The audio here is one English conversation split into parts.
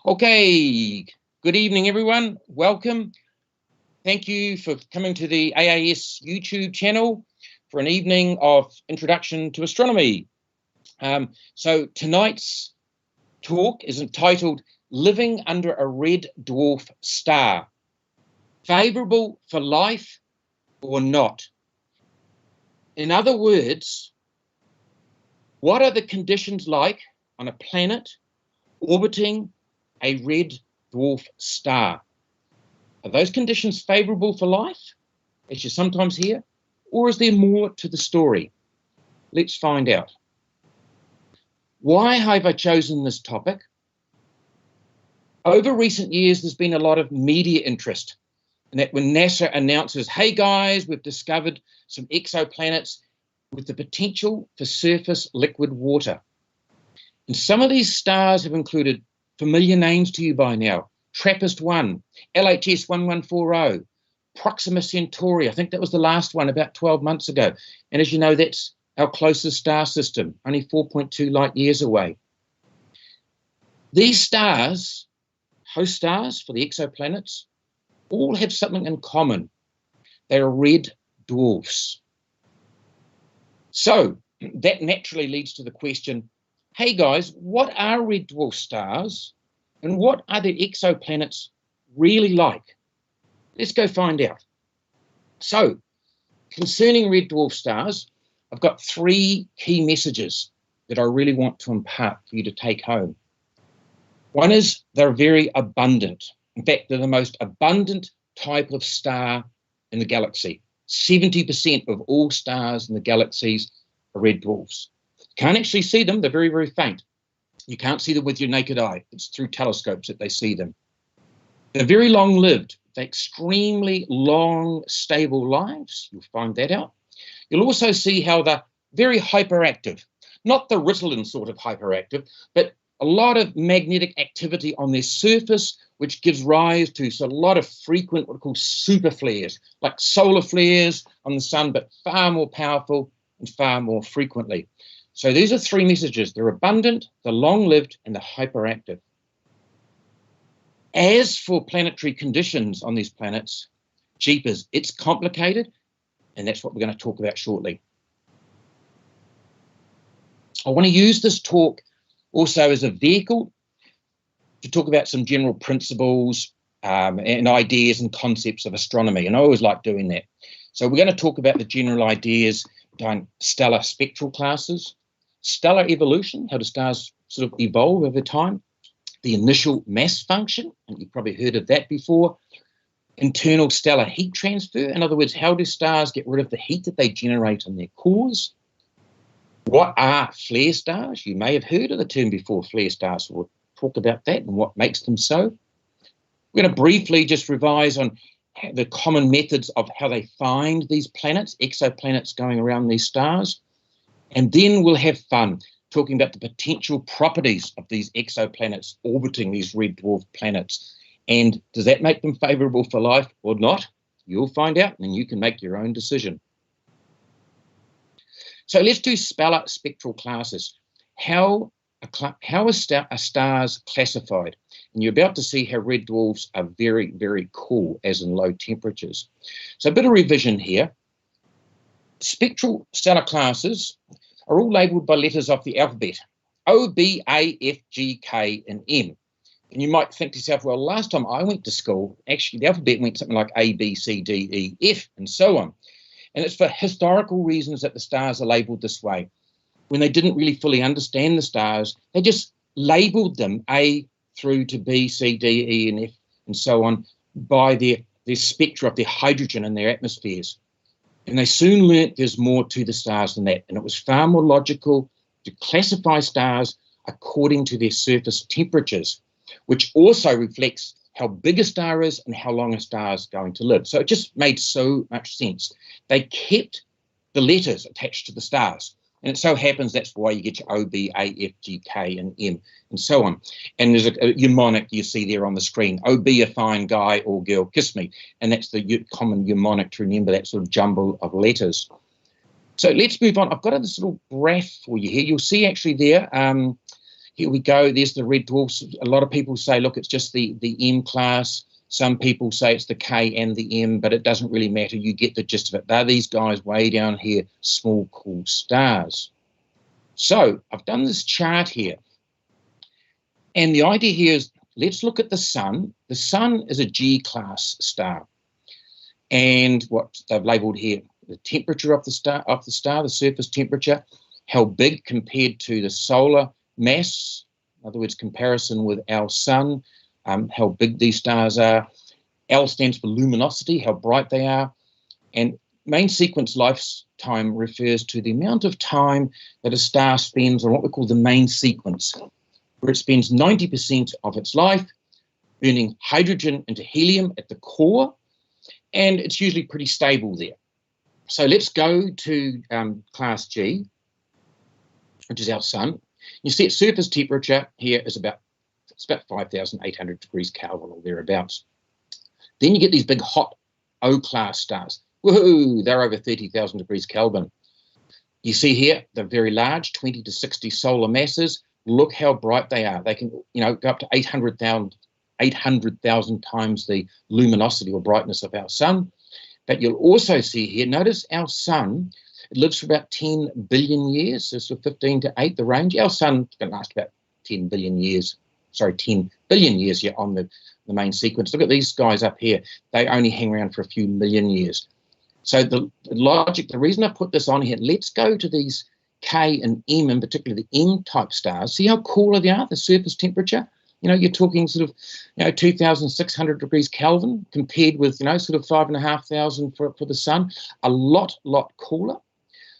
Okay, good evening, everyone. Welcome. Thank you for coming to the AAS YouTube channel for an evening of introduction to astronomy. So tonight's talk is entitled Living Under a Red Dwarf Star. Favourable for life or not? In other words, what are the conditions like on a planet orbiting a red dwarf star? Are those conditions favourable for life, as you sometimes hear, or is there more to the story? Let's find out. Why have I chosen this topic? Over recent years, there's been a lot of media interest in that when NASA announces, hey guys, we've discovered some exoplanets with the potential for surface liquid water. And some of these stars have included familiar names to you by now: TRAPPIST-1, LHS 1140, Proxima Centauri. I think that was the last one about 12 months ago. And as you know, that's our closest star system, only 4.2 light years away. These stars, host stars for the exoplanets, all have something in common. They are red dwarfs. So that naturally leads to the question, hey guys, what are red dwarf stars and what are the exoplanets really like? Let's go find out. So, concerning red dwarf stars, I've got three key messages that I really want to impart for you to take home. One is they're very abundant. In fact, they're the most abundant type of star in the galaxy. 70% of all stars in the galaxies are red dwarfs. You can't actually see them. They're very, very faint. You can't see them with your naked eye. It's through telescopes that they see them. They're very long-lived. They're extremely long, stable lives. You'll find that out. You'll also see how they're very hyperactive. Not the Ritalin sort of hyperactive, but a lot of magnetic activity on their surface, which gives rise to a lot of frequent what are called super flares, like solar flares on the sun, but far more powerful and far more frequently. So these are three messages. They're abundant, they're long-lived, and they're hyperactive. As for planetary conditions on these planets, jeepers, it's complicated, and that's what we're going to talk about shortly. I want to use this talk also as a vehicle to talk about some general principles and ideas and concepts of astronomy, and I always like doing that. So we're going to talk about the general ideas behind stellar spectral classes, stellar evolution, how do stars sort of evolve over time, the initial mass function, and you've probably heard of that before, internal stellar heat transfer, in other words, how do stars get rid of the heat that they generate in their cores? What are flare stars? You may have heard of the term before, flare stars. So we'll talk about that and what makes them so. We're going to briefly just revise on the common methods of how they find these planets, exoplanets going around these stars. And then we'll have fun talking about the potential properties of these exoplanets orbiting these red dwarf planets. And does that make them favourable for life or not? You'll find out, and you can make your own decision. So let's do stellar spectral classes. How are stars classified? And you're about to see how red dwarfs are very, very cool, as in low temperatures. So a bit of revision here. Spectral stellar classes are all labelled by letters of the alphabet: O, B, A, F, G, K, and M. And you might think to yourself, well, last time I went to school, actually the alphabet went something like A, B, C, D, E, F, and so on. And it's for historical reasons that the stars are labelled this way. When they didn't really fully understand the stars, they just labelled them A through to B, C, D, E, and F, and so on by their spectra of their hydrogen in their atmospheres. And they soon learnt there's more to the stars than that. And it was far more logical to classify stars according to their surface temperatures, which also reflects how big a star is and how long a star is going to live. So it just made so much sense. They kept the letters attached to the stars. And it so happens that's why you get your O, B, A, F, G, K, and M, and so on. And there's a mnemonic you see there on the screen. Oh, be a fine guy or girl, kiss me. And that's the common mnemonic to remember that sort of jumble of letters. So let's move on. I've got this little graph for you here. You'll see actually there, Here we go. There's the red dwarfs. A lot of people say, look, it's just the M class. Some people say it's the K and the M, but it doesn't really matter. You get the gist of it. They're these guys way down here, small, cool stars. So I've done this chart here. And the idea here is, let's look at the sun. The sun is a G-class star. And what they've labelled here, the temperature of the star, the surface temperature, how big compared to the solar mass, in other words, comparison with our sun, how big these stars are. L stands for luminosity, how bright they are. And main sequence lifetime refers to the amount of time that a star spends on what we call the main sequence, where it spends 90% of its life burning hydrogen into helium at the core, and it's usually pretty stable there. So let's go to class G, which is our sun. You see its surface temperature here is about 5,800 degrees Kelvin or thereabouts. Then you get these big hot O-class stars. Woohoo, they're over 30,000 degrees Kelvin. You see here, they're very large, 20 to 60 solar masses. Look how bright they are. They can, go up to 800,000 times the luminosity or brightness of our sun. But you'll also see here, notice our sun, it lives for about 10 billion years, so 15 to 8, the range. Our sun can last about 10 billion years here on the main sequence. Look at these guys up here. They only hang around for a few million years. So the reason I put this on here, let's go to these K and M, in particular the M-type stars. See how cool they are, the surface temperature? You're talking sort of, 2,600 degrees Kelvin compared with, sort of 5,500 for the sun. A lot cooler.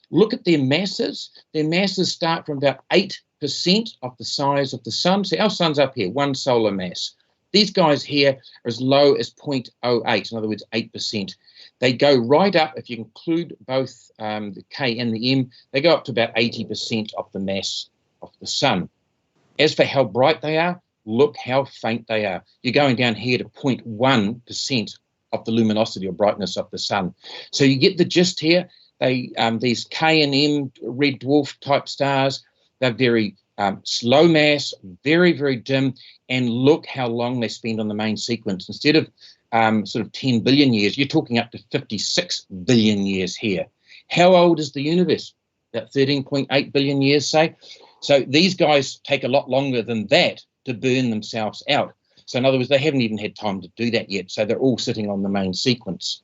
Look at their masses. Their masses start from about 8% of the size of the sun. So our sun's up here, 1 solar mass. These guys here are as low as 0.08, in other words, 8%. They go right up, if you include both the K and the M, they go up to about 80% of the mass of the sun. As for how bright they are, look how faint they are. You're going down here to 0.1% of the luminosity or brightness of the sun. So you get the gist here. These K and M red dwarf type stars, they're very slow mass, very, very dim, and look how long they spend on the main sequence. Instead of sort of 10 billion years, you're talking up to 56 billion years here. How old is the universe? About 13.8 billion years, say. So these guys take a lot longer than that to burn themselves out. So in other words, they haven't even had time to do that yet. So they're all sitting on the main sequence.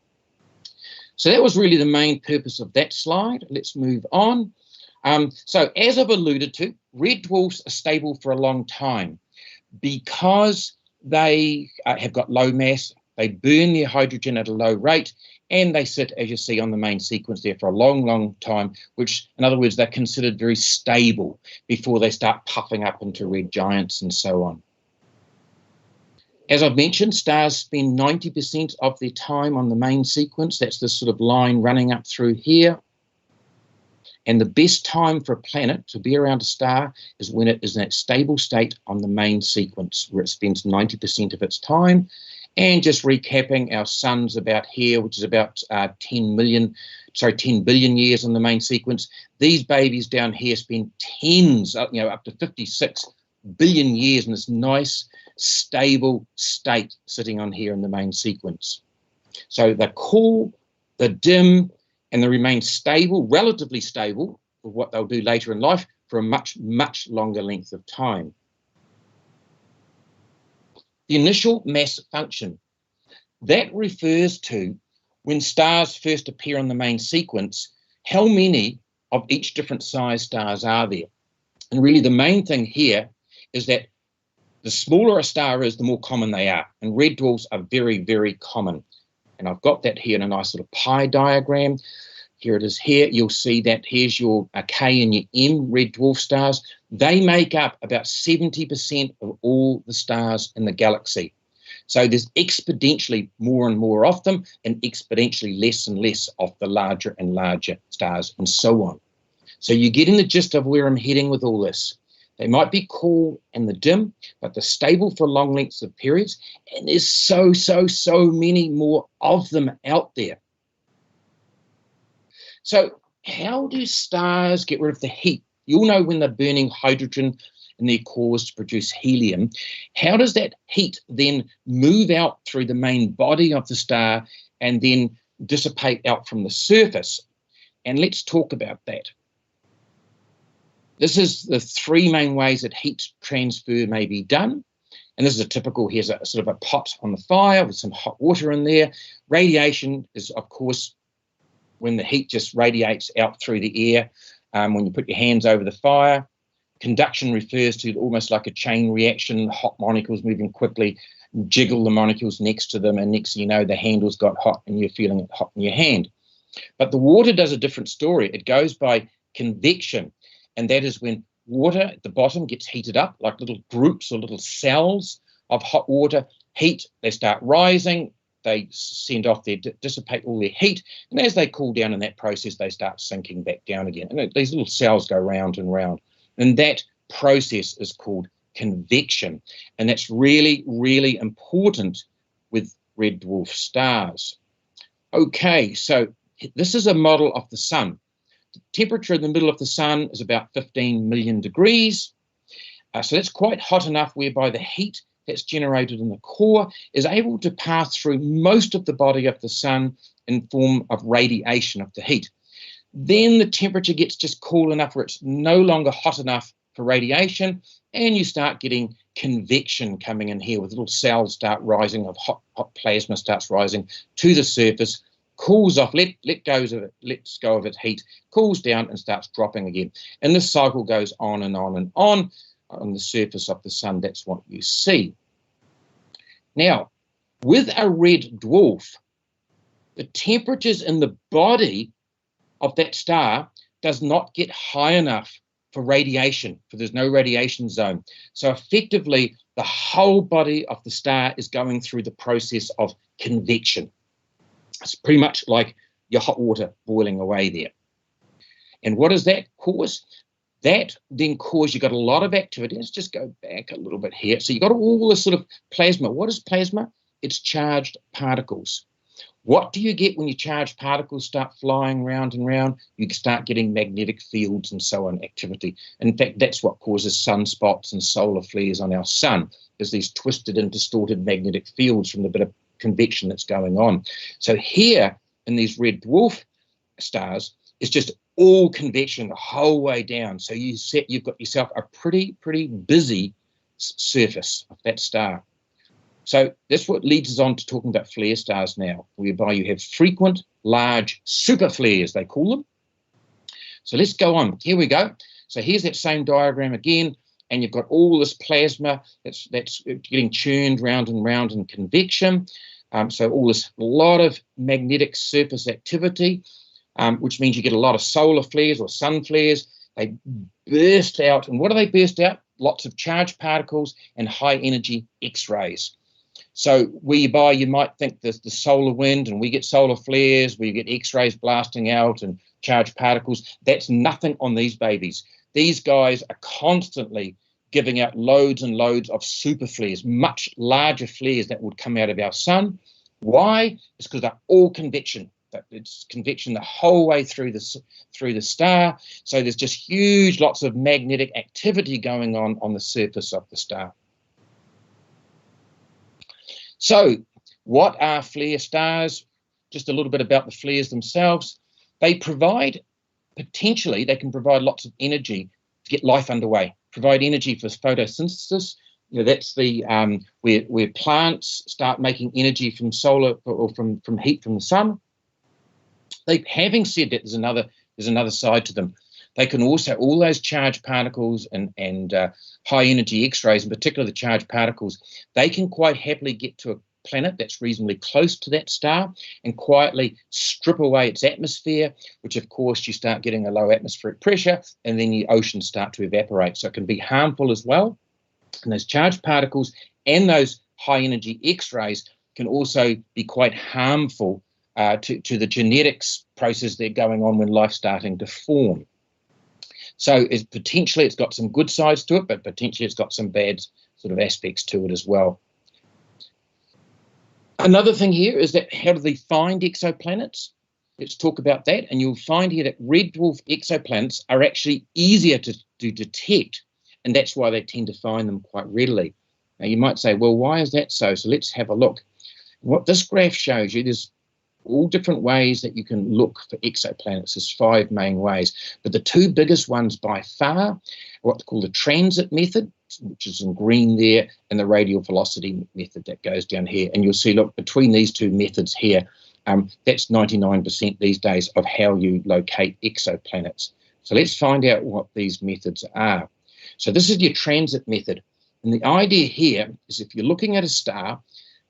So that was really the main purpose of that slide. Let's move on. So as I've alluded to, red dwarfs are stable for a long time because they have got low mass, they burn their hydrogen at a low rate, and they sit, as you see, on the main sequence there for a long, long time, which, in other words, they're considered very stable before they start puffing up into red giants and so on. As I've mentioned, stars spend 90% of their time on the main sequence. That's this sort of line running up through here. And the best time for a planet to be around a star is when it is in that stable state on the main sequence, where it spends 90% of its time. And just recapping, our sun's about here, which is about 10 billion years on the main sequence. These babies down here spend tens, up to 56 billion years in this nice, stable state sitting on here in the main sequence. So they're cool, they're dim, and they remain stable, relatively stable, for what they'll do later in life for a much, much longer length of time. The initial mass function, that refers to when stars first appear on the main sequence, how many of each different size stars are there. And really the main thing here is that the smaller a star is, the more common they are. And red dwarfs are very, very common. And I've got that here in a nice little pie diagram. Here it is here. You'll see that here's your K and your M red dwarf stars. They make up about 70% of all the stars in the galaxy. So there's exponentially more and more of them and exponentially less and less of the larger and larger stars and so on. So you're getting the gist of where I'm heading with all this. They might be cool in the dim, but they're stable for long lengths of periods. And there's so many more of them out there. So how do stars get rid of the heat? You'll know when they're burning hydrogen in their cores to produce helium. How does that heat then move out through the main body of the star and then dissipate out from the surface? And let's talk about that. This is the three main ways that heat transfer may be done. And this is a typical, here's a sort of a pot on the fire with some hot water in there. Radiation is, of course, when the heat just radiates out through the air when you put your hands over the fire. Conduction refers to almost like a chain reaction, hot molecules moving quickly, jiggle the molecules next to them, and next thing you know, the handle's got hot and you're feeling it hot in your hand. But the water does a different story. It goes by convection, and that is when water at the bottom gets heated up, like little groups or little cells of hot water. Heat, they start rising, they send off their, dissipate all their heat, and as they cool down in that process, they start sinking back down again. And these little cells go round and round. And that process is called convection. And that's really, really important with red dwarf stars. Okay, so this is a model of the sun. The temperature in the middle of the sun is about 15 million degrees. So that's quite hot enough whereby the heat that's generated in the core is able to pass through most of the body of the sun in form of radiation of the heat. Then the temperature gets just cool enough where it's no longer hot enough for radiation, and you start getting convection coming in here with little cells start rising of hot plasma starts rising to the surface, cools off, lets go of its heat, cools down and starts dropping again. And this cycle goes on and on and on the surface of the sun. That's what you see. Now, with a red dwarf, the temperatures in the body of that star does not get high enough for radiation, for there's no radiation zone. So effectively, the whole body of the star is going through the process of convection. It's pretty much like your hot water boiling away there. And what does that cause? That then causes, you've got a lot of activity. Let's just go back a little bit here. So you've got all this sort of plasma. What is plasma? It's charged particles. What do you get when your charged particles start flying round and round? You start getting magnetic fields and so on activity. In fact, that's what causes sunspots and solar flares on our sun, is these twisted and distorted magnetic fields from the bit of convection that's going on. So here in these red dwarf stars, it's just all convection the whole way down. So you've got yourself a pretty busy surface of that star. So that's what leads us on to talking about flare stars now, whereby you have frequent, large super flares, they call them. So let's go on. Here we go. So here's that same diagram again, and you've got all this plasma that's getting churned round and round in convection. So all this, a lot of magnetic surface activity, which means you get a lot of solar flares or sun flares. They burst out. And what do they burst out? Lots of charged particles and high energy X-rays. So whereby you might think the solar wind, and we get solar flares, we get X-rays blasting out and charged particles. That's nothing on these babies. These guys are constantly giving out loads and loads of super flares, much larger flares that would come out of our sun. Why? It's because they're all convection. It's convection the whole way through the star. So there's just huge, lots of magnetic activity going on the surface of the star. So what are flare stars? Just a little bit about the flares themselves. They provide, potentially, they can provide lots of energy to get life underway, provide energy for photosynthesis. You know, that's the where plants start making energy from solar or from heat from the sun. Having said that, there's another side to them. They can also, all those charged particles and high energy X-rays, in particular the charged particles, they can quite happily get to a planet that's reasonably close to that star and quietly strip away its atmosphere, which of course you start getting a low atmospheric pressure, and then the oceans start to evaporate. So it can be harmful as well. And those charged particles and those high energy X-rays can also be quite harmful to the genetics process that's going on when life's starting to form. So potentially it's got some good sides to it, but potentially it's got some bad sort of aspects to it as well. Another thing here is that how do they find exoplanets? Let's talk about that. And you'll find here that red dwarf exoplanets are actually easier to detect and that's why they tend to find them quite readily. Now, you might say, well, why is that so? So let's have a look. What this graph shows you, there's all different ways that you can look for exoplanets. There's 5 main ways, but the 2 biggest ones by far are what they call the transit method, which is in green there, and the radial velocity method that goes down here. And you'll see, look, between these 2 methods here, that's 99% these days of how you locate exoplanets. So let's find out what these methods are. So this is your transit method. And the idea here is if you're looking at a star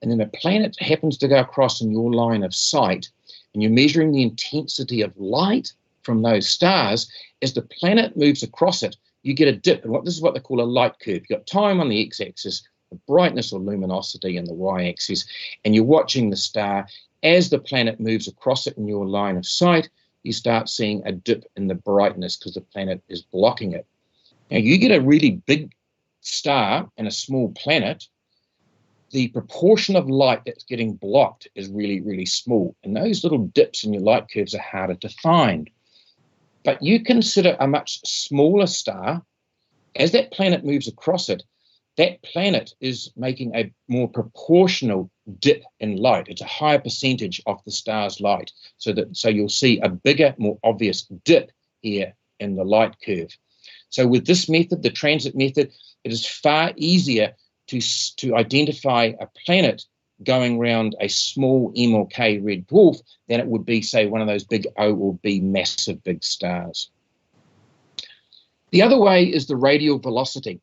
and then a planet happens to go across in your line of sight, and you're measuring the intensity of light from those stars, as the planet moves across it, you get a dip. And this is what they call a light curve. You've got time on the x-axis, the brightness or luminosity in the y-axis, and you're watching the star. As the planet moves across it in your line of sight, you start seeing a dip in the brightness because the planet is blocking it. Now, you get a really big star and a small planet, the proportion of light that's getting blocked is really, really small. And those little dips in your light curves are harder to find. But you consider a much smaller star, as that planet moves across it, that planet is making a more proportional dip in light. It's a higher percentage of the star's light. So you'll see a bigger, more obvious dip here in the light curve. So with this method, the transit method, it is far easier to identify a planet going around a small M or K red dwarf than it would be, say, one of those big O or B massive big stars. The other way is the radial velocity.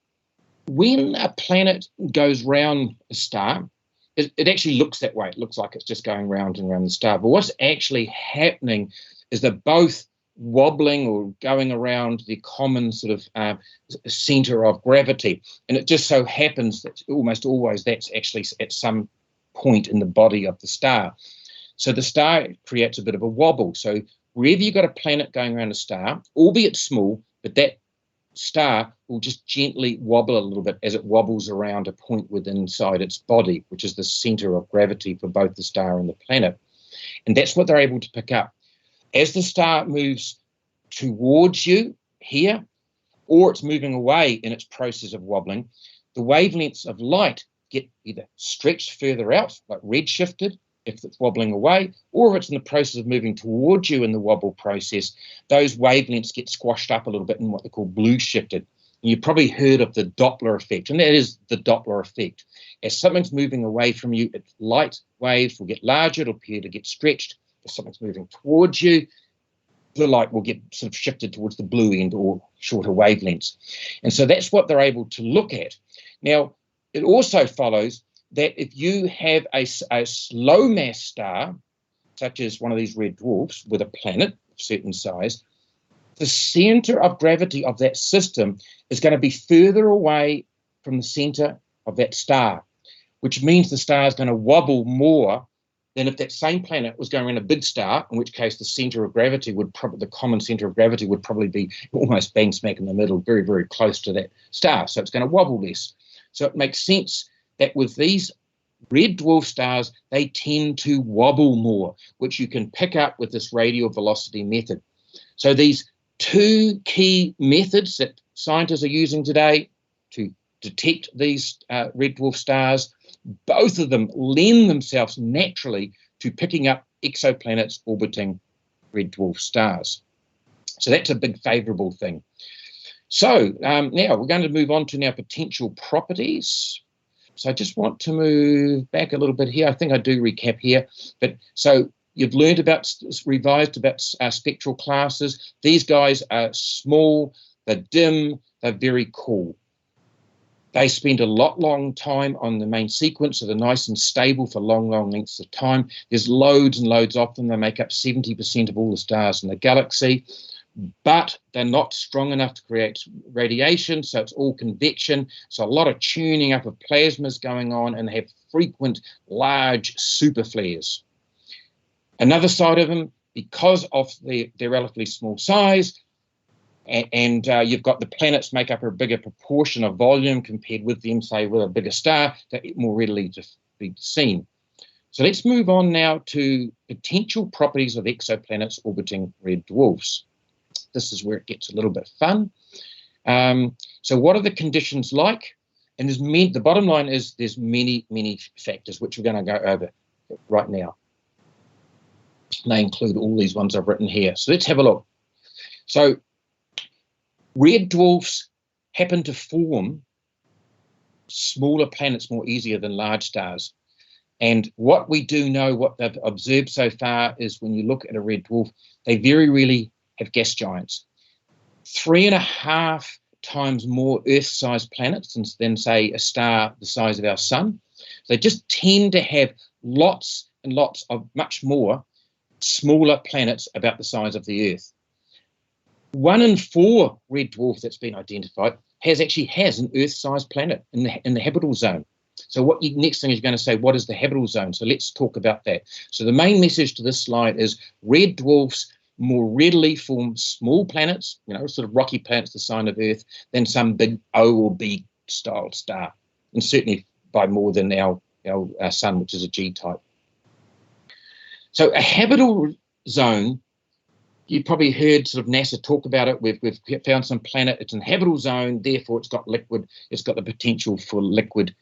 When a planet goes round a star, it actually looks that way. It looks like it's just going round and round the star. But what's actually happening is they're both wobbling or going around the common sort of center of gravity. And it just so happens that almost always that's actually at some point in the body of the star. So the star creates a bit of a wobble. So wherever you've got a planet going around a star, albeit small, but that star will just gently wobble a little bit as it wobbles around a point within inside its body, which is the center of gravity for both the star and the planet. And that's what they're able to pick up. As the star moves towards you here, or it's moving away in its process of wobbling, the wavelengths of light get either stretched further out, like redshifted, if it's wobbling away, or if it's in the process of moving towards you in the wobble process, those wavelengths get squashed up a little bit in what they call blue shifted. And you've probably heard of the Doppler effect, and that is the Doppler effect. As something's moving away from you, its light waves will get larger, it'll appear to get stretched. If something's moving towards you, the light will get sort of shifted towards the blue end or shorter wavelengths. And so that's what they're able to look at. Now, it also follows that if you have a slow mass star, such as one of these red dwarfs with a planet of certain size, the center of gravity of that system is going to be further away from the center of that star, which means the star is going to wobble more than if that same planet was going around a big star, in which case the center of gravity would probably, the common center of gravity would probably be almost bang smack in the middle, very, very close to that star. So it's going to wobble less. So it makes sense that with these red dwarf stars, they tend to wobble more, which you can pick up with this radial velocity method. So these 2 key methods that scientists are using today to detect these red dwarf stars, both of them lend themselves naturally to picking up exoplanets orbiting red dwarf stars. So that's a big favourable thing. So now we're going to move on to now potential properties. So I just want to move back a little bit here. I think I do recap here. But so you've learned about, revised about spectral classes. These guys are small, they're dim, they're very cool. They spend a long time on the main sequence, so they're nice and stable for long lengths of time. There's loads and loads of them. They make up 70% of all the stars in the galaxy, but they're not strong enough to create radiation, so it's all convection. So a lot of tuning up of plasmas going on, and they have frequent large super flares. Another side of them, because of their relatively small size, and you've got the planets make up a bigger proportion of volume compared with them, say, with a bigger star, they're more readily to be seen. So let's move on now to potential properties of exoplanets orbiting red dwarfs. This is where it gets a little bit fun. So what are the conditions like? And the bottom line is there's many, many factors, which we're going to go over right now. And they include all these ones I've written here. So let's have a look. So red dwarfs happen to form smaller planets more easier than large stars. And what we do know, what they've observed so far, is when you look at a red dwarf, they very rarely have gas giants. 3.5 times more Earth-sized planets than, say, a star the size of our sun. They just tend to have lots and lots of much more smaller planets about the size of the Earth. 1 in 4 red dwarfs that's been identified has an Earth-sized planet in the habitable zone. So next thing is you're going to say, what is the habitable zone? So let's talk about that. So the main message to this slide is red dwarfs more readily form small planets, sort of rocky planets the size of Earth, than some big O or B style star, and certainly by more than our sun, which is a G type. So a habitable zone, you've probably heard sort of NASA talk about it. We've found some planet, it's in habitable zone, therefore it's got liquid, it's got the potential for liquid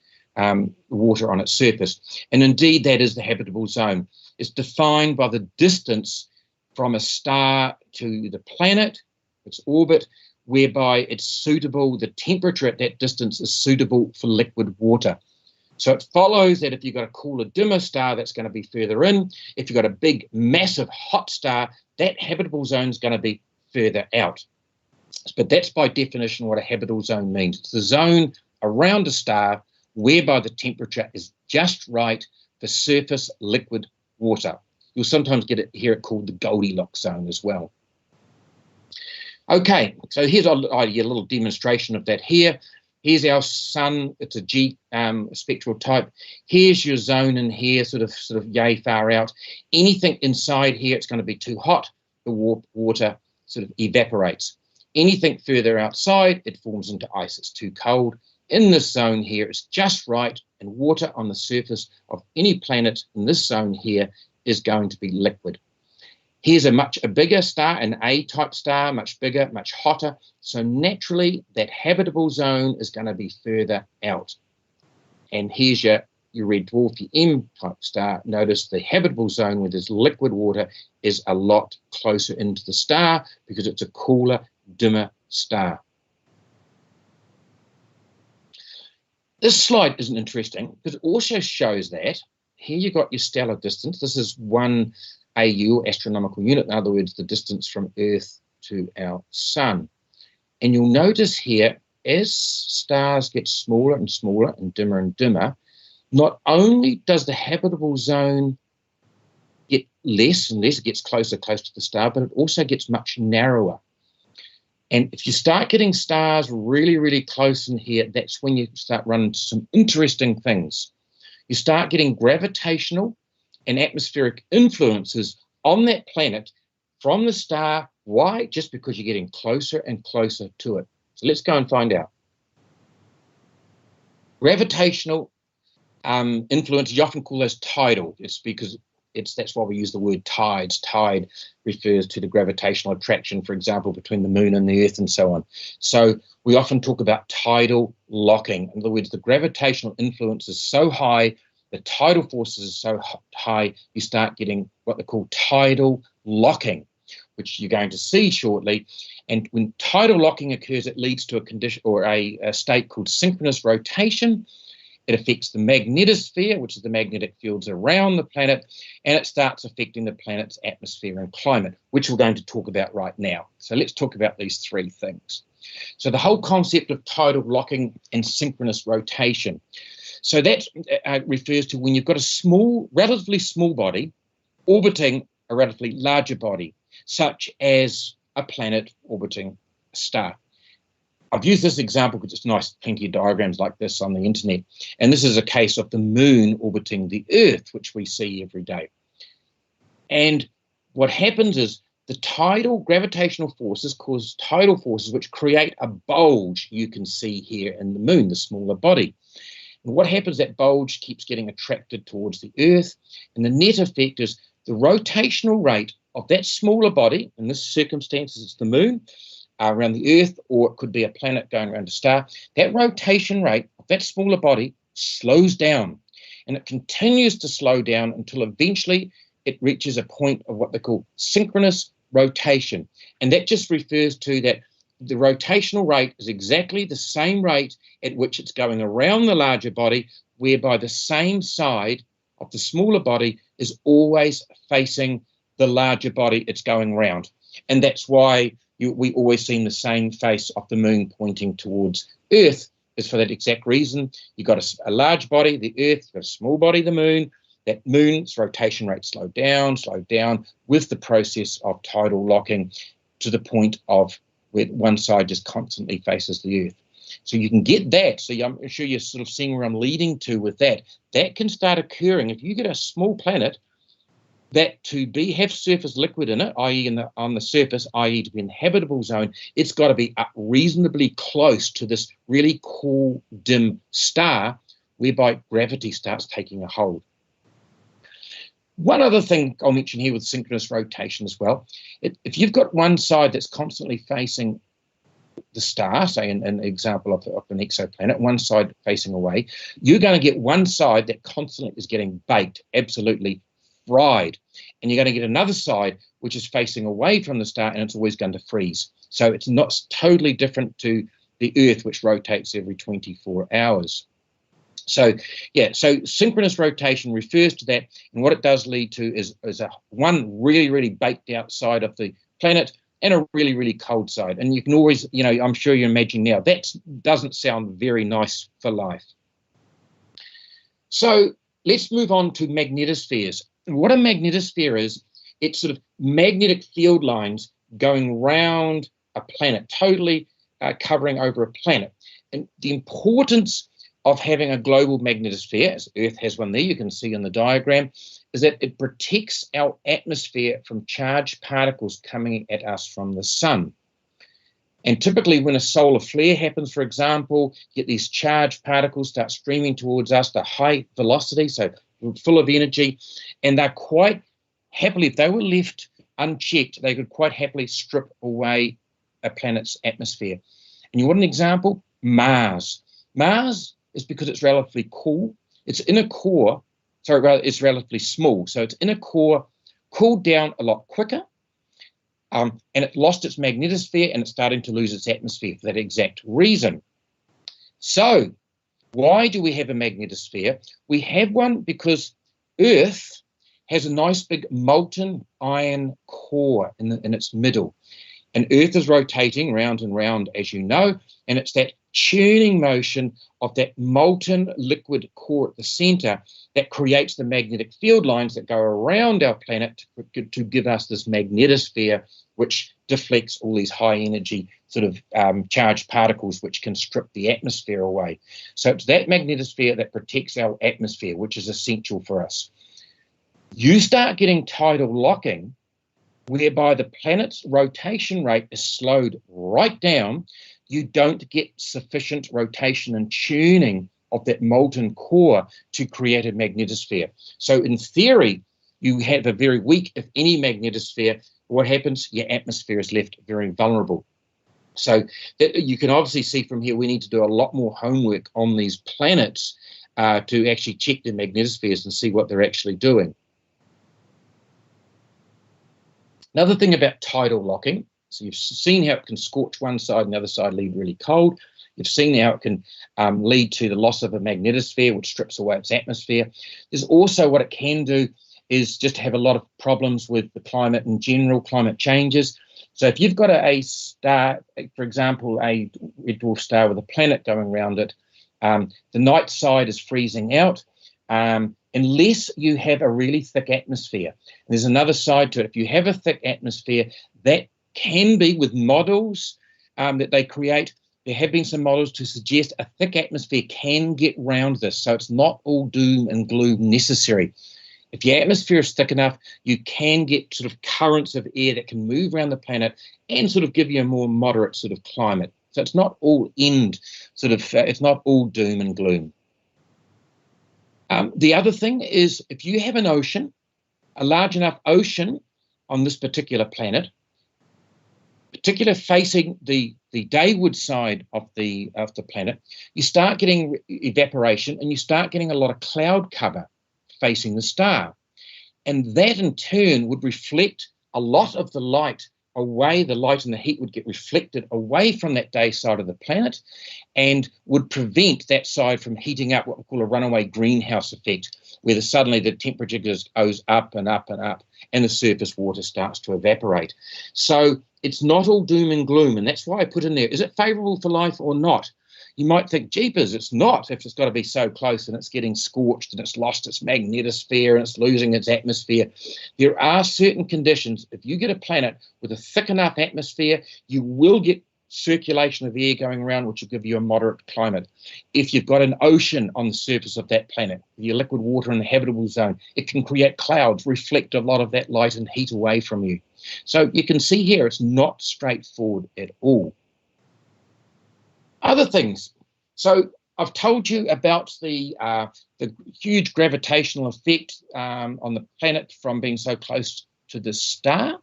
water on its surface. And indeed, that is the habitable zone. It's defined by the distance from a star to the planet, its orbit, whereby it's suitable, the temperature at that distance is suitable for liquid water. So it follows that if you've got a cooler, dimmer star, that's going to be further in. If you've got a big, massive, hot star, that habitable zone is going to be further out. But that's by definition what a habitable zone means. It's the zone around a star whereby the temperature is just right for surface liquid water. You'll sometimes hear it called the Goldilocks zone as well. Okay, so here's a little demonstration of that here. Here's our sun. It's a G spectral type. Here's your zone in here, sort of yay far out. Anything inside here, it's going to be too hot. The water sort of evaporates. Anything further outside, it forms into ice. It's too cold. In this zone here, it's just right, and water on the surface of any planet in this zone here is going to be liquid. Here's a bigger star, an A-type star, much bigger, much hotter. So naturally, that habitable zone is going to be further out. And here's your red dwarf, your M-type star. Notice the habitable zone where there's liquid water is a lot closer into the star because it's a cooler, dimmer star. This slide isn't interesting because it also shows that here you've got your stellar distance. This is 1 AU, astronomical unit, in other words, the distance from Earth to our sun. And you'll notice here, as stars get smaller and smaller and dimmer, not only does the habitable zone get less and less, it gets closer to the star, but it also gets much narrower. And if you start getting stars really, really close in here, that's when you start running into some interesting things. You start getting gravitational and atmospheric influences on that planet from the star. Why? Just because you're getting closer and closer to it. So let's go and find out. Gravitational influences, you often call those tidal. It's because that's why we use the word tides. Tide refers to the gravitational attraction, for example, between the moon and the Earth and so on. So we often talk about tidal locking. In other words, the gravitational influence is so high, the tidal forces are so high, you start getting what they call tidal locking, which you're going to see shortly. And when tidal locking occurs, it leads to a condition or a state called synchronous rotation. It affects the magnetosphere, which is the magnetic fields around the planet, and it starts affecting the planet's atmosphere and climate, which we're going to talk about right now. So let's talk about these three things. So the whole concept of tidal locking and synchronous rotation. So that refers to when you've got a relatively small body orbiting a relatively larger body, such as a planet orbiting a star. I've used this example because it's nice, plenty of diagrams like this on the internet. And this is a case of the moon orbiting the Earth, which we see every day. And what happens is the tidal gravitational forces cause tidal forces which create a bulge you can see here in the moon, the smaller body. And what happens, that bulge keeps getting attracted towards the Earth. And the net effect is the rotational rate of that smaller body, in this circumstance it's the moon, around the Earth, or it could be a planet going around a star, that rotation rate of that smaller body slows down, and it continues to slow down until eventually it reaches a point of what they call synchronous rotation. And that just refers to that the rotational rate is exactly the same rate at which it's going around the larger body, whereby the same side of the smaller body is always facing the larger body it's going around. And that's why we always see the same face of the moon pointing towards Earth, is for that exact reason. You've got a large body, the Earth, you've got a small body, the moon. That moon's rotation rate slowed down with the process of tidal locking to the point of where one side just constantly faces the Earth. So you can get that. So I'm sure you're sort of seeing where I'm leading to with that. That can start occurring if you get a small planet that have surface liquid in it, i.e. on the surface, i.e. to be in the habitable zone, it's got to be up reasonably close to this really cool, dim star, whereby gravity starts taking a hold. One other thing I'll mention here with synchronous rotation as well, if you've got one side that's constantly facing the star, say an example of an exoplanet, one side facing away, you're going to get one side that constantly is getting baked, absolutely fried. And you're going to get another side which is facing away from the star, and it's always going to freeze. So it's not totally different to the Earth, which rotates every 24 hours. So, yeah, so synchronous rotation refers to that, and what it does lead to is one really, really baked out side of the planet and a really, really cold side. And you can always, I'm sure you're imagining now, that doesn't sound very nice for life. So let's move on to magnetospheres. What a magnetosphere is, it's sort of magnetic field lines going round a planet, totally covering over a planet. And the importance of having a global magnetosphere, as Earth has one there, you can see in the diagram, is that it protects our atmosphere from charged particles coming at us from the sun. And typically when a solar flare happens, for example, you get these charged particles start streaming towards us at high velocity, so full of energy, and they're quite happily, if they were left unchecked, they could quite happily strip away a planet's atmosphere. And you want an example? Mars. Mars is because it's relatively cool. Its inner core, it's relatively small. So its inner core cooled down a lot quicker, and it lost its magnetosphere, and it's starting to lose its atmosphere for that exact reason. So why do we have a magnetosphere? We have one because Earth has a nice big molten iron core in its middle. And Earth is rotating round and round, as you know, and it's that churning motion of that molten liquid core at the center that creates the magnetic field lines that go around our planet to give us this magnetosphere, which deflects all these high energy sort of charged particles which can strip the atmosphere away. So it's that magnetosphere that protects our atmosphere, which is essential for us. You start getting tidal locking, whereby the planet's rotation rate is slowed right down. You don't get sufficient rotation and tuning of that molten core to create a magnetosphere. So in theory, you have a very weak, if any, magnetosphere. What happens? Your atmosphere is left very vulnerable. So you can obviously see from here we need to do a lot more homework on these planets to actually check their magnetospheres and see what they're actually doing. Another thing about tidal locking, so you've seen how it can scorch one side and the other side leave really cold. You've seen how it can lead to the loss of a magnetosphere, which strips away its atmosphere. There's also what it can do is just have a lot of problems with the climate in general, climate changes. So if you've got a star, for example, a red dwarf star with a planet going around it, the night side is freezing out. Unless you have a really thick atmosphere. And there's another side to it. If you have a thick atmosphere, that can be with models that they create. There have been some models to suggest a thick atmosphere can get round this. So it's not all doom and gloom necessary. If your atmosphere is thick enough, you can get sort of currents of air that can move around the planet and sort of give you a more moderate sort of climate. So it's not all it's not all doom and gloom. The other thing is if you have an ocean, a large enough ocean on this particular planet, particular facing the dayward side of the planet, you start getting evaporation and you start getting a lot of cloud cover facing the star. And that in turn would reflect a lot of the light away, the light and the heat would get reflected away from that day side of the planet and would prevent that side from heating up, what we call a runaway greenhouse effect, where suddenly the temperature goes up and up and up and the surface water starts to evaporate. So it's not all doom and gloom, and that's why I put in there, is it favourable for life or not? You might think, jeepers, it's not, if it's got to be so close and it's getting scorched and it's lost its magnetosphere and it's losing its atmosphere. There are certain conditions. If you get a planet with a thick enough atmosphere, you will get circulation of air going around, which will give you a moderate climate. If you've got an ocean on the surface of that planet, your liquid water in the habitable zone, it can create clouds, reflect a lot of that light and heat away from you. So you can see here, it's not straightforward at all. Other things. So I've told you about the huge gravitational effect on the planet from being so close to the star.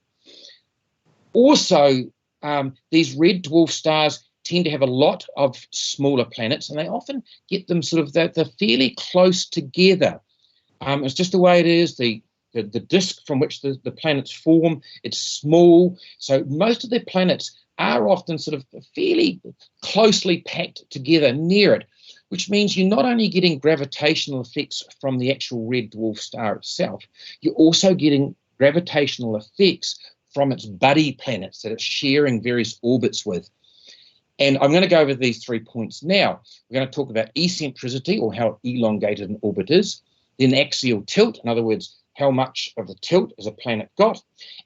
Also, these red dwarf stars tend to have a lot of smaller planets, and they often get them sort of, they're fairly close together. It's just the way it is. The disk from which the planets form, it's small. So most of their planets are often sort of fairly closely packed together near it, which means you're not only getting gravitational effects from the actual red dwarf star itself, you're also getting gravitational effects from its buddy planets that it's sharing various orbits with. And I'm going to go over these 3 points now. We're going to talk about eccentricity, or how elongated an orbit is, then axial tilt, in other words, how much of the tilt has a planet got,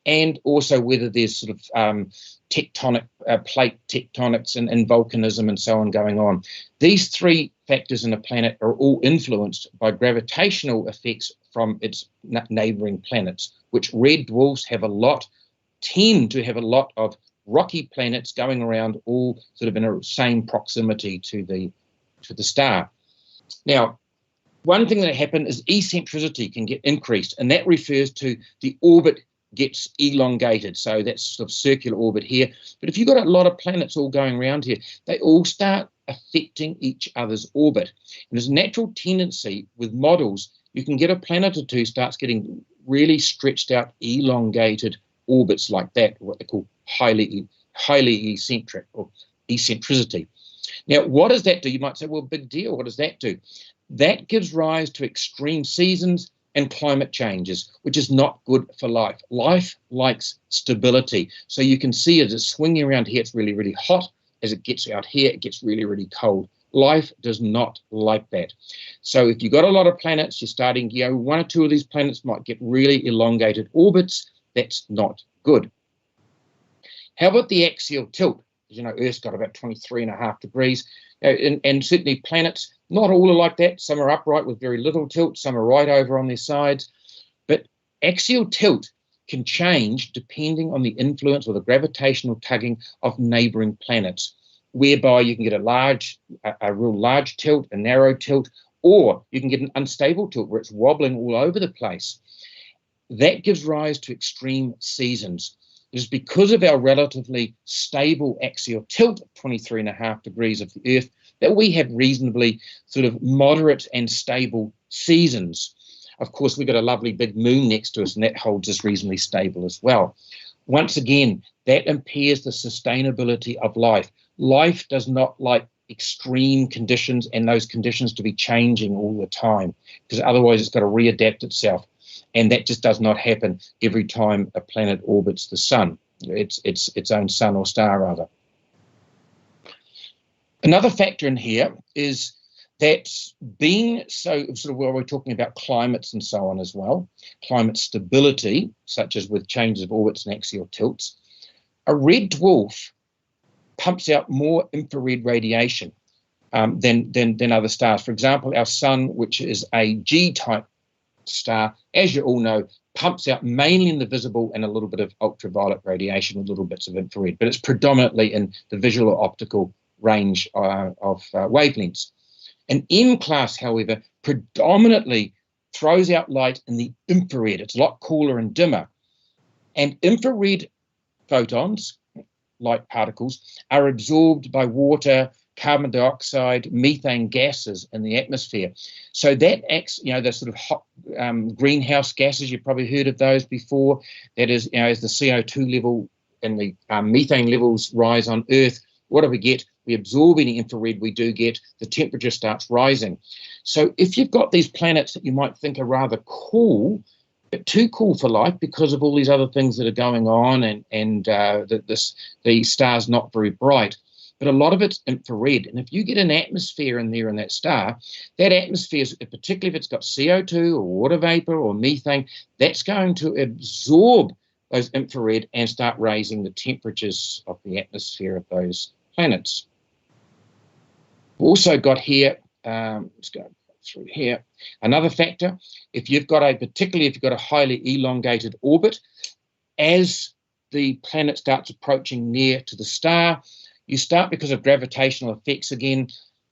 and also whether there's sort of tectonic plate tectonics and volcanism and so on going on. These 3 factors in a planet are all influenced by gravitational effects from its neighbouring planets, which red dwarfs tend to have a lot of rocky planets going around, all sort of in a same proximity to the star. Now, one thing that happened is eccentricity can get increased, and that refers to the orbit gets elongated. So that's sort of circular orbit here. But if you've got a lot of planets all going around here, they all start affecting each other's orbit. And there's a natural tendency with models, you can get a planet or two starts getting really stretched out, elongated orbits like that, what they call highly eccentric, or eccentricity. Now, what does that do? You might say, well, big deal. What does that do? That gives rise to extreme seasons and climate changes, which is not good for life. Life likes stability. So you can see as it's swinging around here, it's really, really hot. As it gets out here, it gets really, really cold. Life does not like that. So if you've got a lot of planets, you're starting, 1 or 2 of these planets might get really elongated orbits. That's not good. How about the axial tilt? As you know, Earth's got about 23.5 degrees. And certainly planets, not all are like that. Some are upright with very little tilt. Some are right over on their sides. But axial tilt can change depending on the influence or the gravitational tugging of neighbouring planets, whereby you can get a real large tilt, a narrow tilt, or you can get an unstable tilt where it's wobbling all over the place. That gives rise to extreme seasons. It is because of our relatively stable axial tilt of 23.5 degrees of the Earth that we have reasonably sort of moderate and stable seasons. Of course, we've got a lovely big moon next to us, and that holds us reasonably stable as well. Once again, that impairs the sustainability of life. Life does not like extreme conditions and those conditions to be changing all the time, because otherwise it's got to readapt itself. And that just does not happen every time a planet orbits the sun, its own sun or star, rather. Another factor in here is that being so sort of, well, we're talking about climates and so on as well, climate stability, such as with changes of orbits and axial tilts, a red dwarf pumps out more infrared radiation than other stars. For example, our sun, which is a G-type star, as you all know, pumps out mainly in the visible and a little bit of ultraviolet radiation with little bits of infrared, but it's predominantly in the visual or optical range of wavelengths. An M-class, however, predominantly throws out light in the infrared. It's a lot cooler and dimmer. And infrared photons, light particles are absorbed by water, carbon dioxide, methane gases in the atmosphere. So that acts, the sort of hot greenhouse gases, you've probably heard of those before. That is, as the CO2 level and the methane levels rise on Earth, what do we get? We absorb any infrared we do get, the temperature starts rising. So if you've got these planets that you might think are rather cool, but too cool for life because of all these other things that are going on, and the star's not very bright, but a lot of it's infrared. And if you get an atmosphere in there in that star, that atmosphere, particularly if it's got CO2 or water vapor or methane, that's going to absorb those infrared and start raising the temperatures of the atmosphere of those planets. We've also got here, let's go through here, another factor. If you've got particularly if you've got a highly elongated orbit, as the planet starts approaching near to the star, you start, because of gravitational effects again,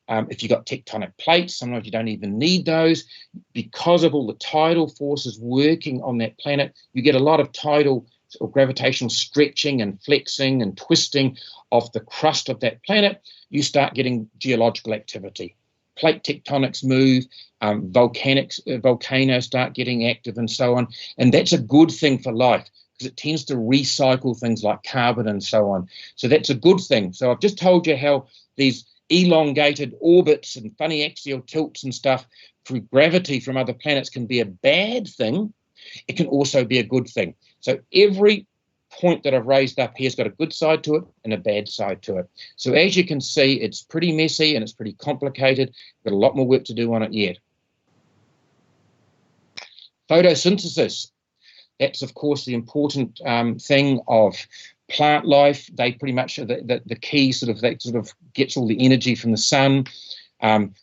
if you've got tectonic plates, sometimes you don't even need those. Because of all the tidal forces working on that planet, you get a lot of tidal or gravitational stretching and flexing and twisting of the crust of that planet. You start getting geological activity. Plate tectonics move, volcanoes start getting active and so on. And that's a good thing for life, because it tends to recycle things like carbon and so on. So that's a good thing. So I've just told you how these elongated orbits and funny axial tilts and stuff through gravity from other planets can be a bad thing. It can also be a good thing. So every point that I've raised up here has got a good side to it and a bad side to it. So as you can see, it's pretty messy and it's pretty complicated. We've got a lot more work to do on it yet. Photosynthesis. That's, of course, the important thing of plant life. They pretty much are the key that sort of gets all the energy from the sun,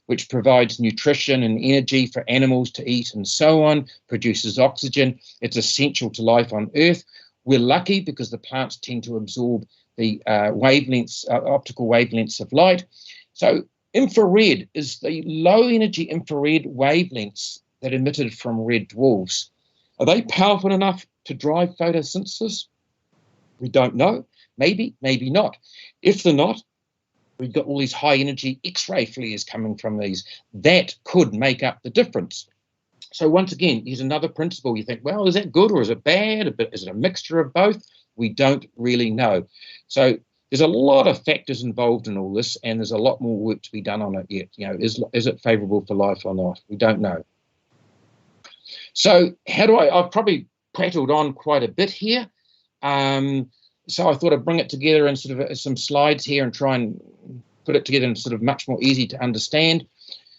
which provides nutrition and energy for animals to eat and so on, produces oxygen. It's essential to life on Earth. We're lucky because the plants tend to absorb the optical wavelengths of light. So infrared is the low energy infrared wavelengths that are emitted from red dwarfs. Are they powerful enough to drive photosynthesis? We don't know. Maybe, maybe not. If they're not, we've got all these high energy X-ray flares coming from these. That could make up the difference. So once again, here's another principle. You think, well, is that good or is it bad? Is it a mixture of both? We don't really know. So there's a lot of factors involved in all this, and there's a lot more work to be done on it yet. Is it favourable for life or not? We don't know. So I've probably prattled on quite a bit here. So I thought I'd bring it together in sort of some slides here and try and put it together in sort of much more easy to understand.